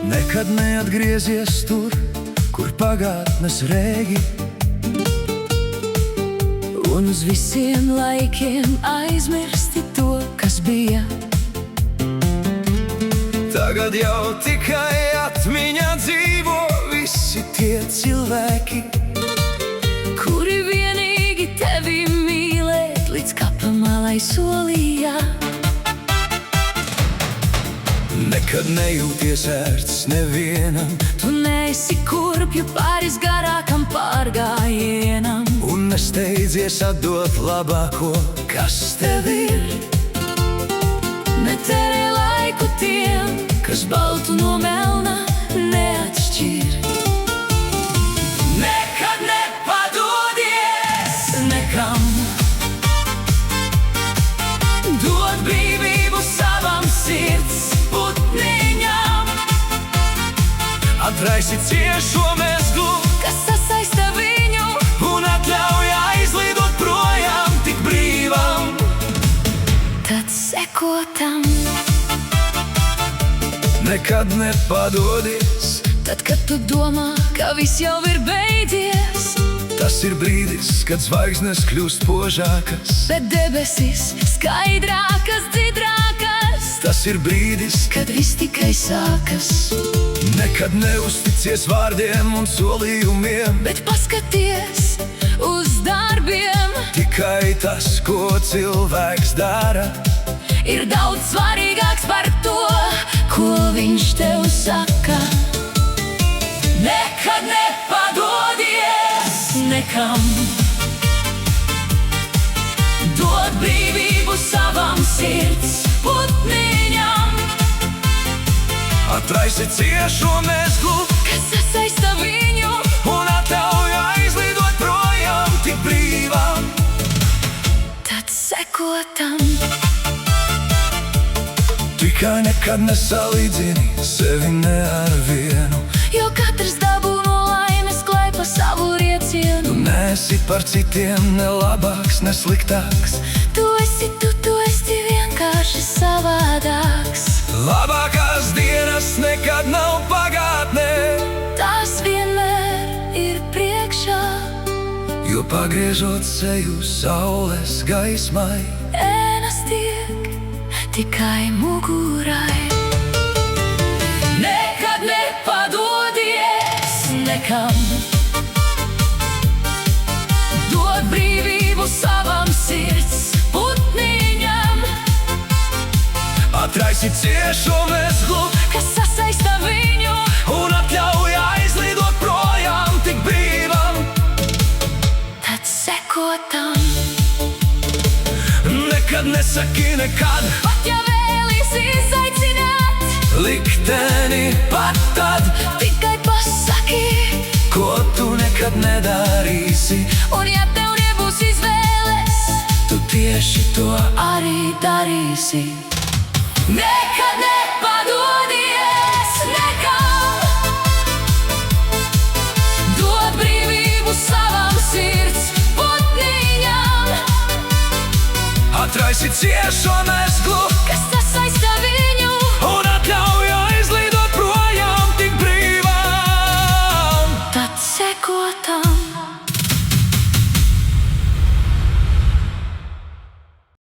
Nekad neatgriezies tur, kur pagātnes rēgi, un uz visiem laikiem aizmirsti to, kas bija. Tagad jau tikai atmiņā dzīvo visi tie cilvēki, kuri vienīgi tevi mīlēt līdz kapamalai solīja. nekad nejūties ērts nevienam, Tu neesi kurpju pāris garākam pārgājienam, un nesteidzies atdot labāko, kas tev ir. Netērē laiku tiem, kas baltu no melna neatšķir. Nekad nepadodies nekam, dod brīvību savam sirds putniņam, Atraisi ciešo mezglu, kas sasaista viņu, un atļauj aizlidot projām tik brīvam. tad seko tam. Nekad nepadodies, Tad, kad tu domā, ka viss jau ir beidzies, tas ir brīdis, kad zvaigznes kļūst požākas. bet debesis skaidrākas, dzidrākas, Tas ir brīdis, kad viss tikai sākas. nekad neusticies vārdiem un solījumiem, Bet paskaties uz darbiem, tikai tas, ko cilvēks dara. ir daudz svarīgāks par to, ko viņš tev saka. Nekad nepadodies nekam, dod brīvību savam sirds putniņam, Atraisi ciešo mezglu, kas sasaista viņu, un atļauj aizlidot projām tik brīvam. tad seko tam. Tikai nekad nesalīdzini sevi ne ar vienu. Jo katrs dabū no laimes klāj pa savu riecienu. Tu neesi par citiem ne labāks, ne sliktāks. Tu esi vienkārši savādāks. Labākās dienas nekad nav pagātnē, Tās vienmēr ir priekšā, jo pagriežot seju saules gaismai, ēnas tiek tikai mugurai. Nekad nepadodies nekam, dod brīvību savam sirds putniņam, Atraisi ciešo mezglu, kas sasaista viņu, un atļauj aizlidot projām tik brīvam. tad seko tam. Nekad nesaki nekad, Pat ja vēlies izaicināt, likteni pat tad, tikai pasaki. ko tu nekad nedarīsi. Un ja tev nebūs izvēles, Tu tieši to arī darīsi. Nekad nepadodies nekam, dod brīvību savam sirds putniņam, Atraisi ciešo mezglu, kas sasaista viņu, un atļauj aizlidot projām tik brīvam. tad seko tam.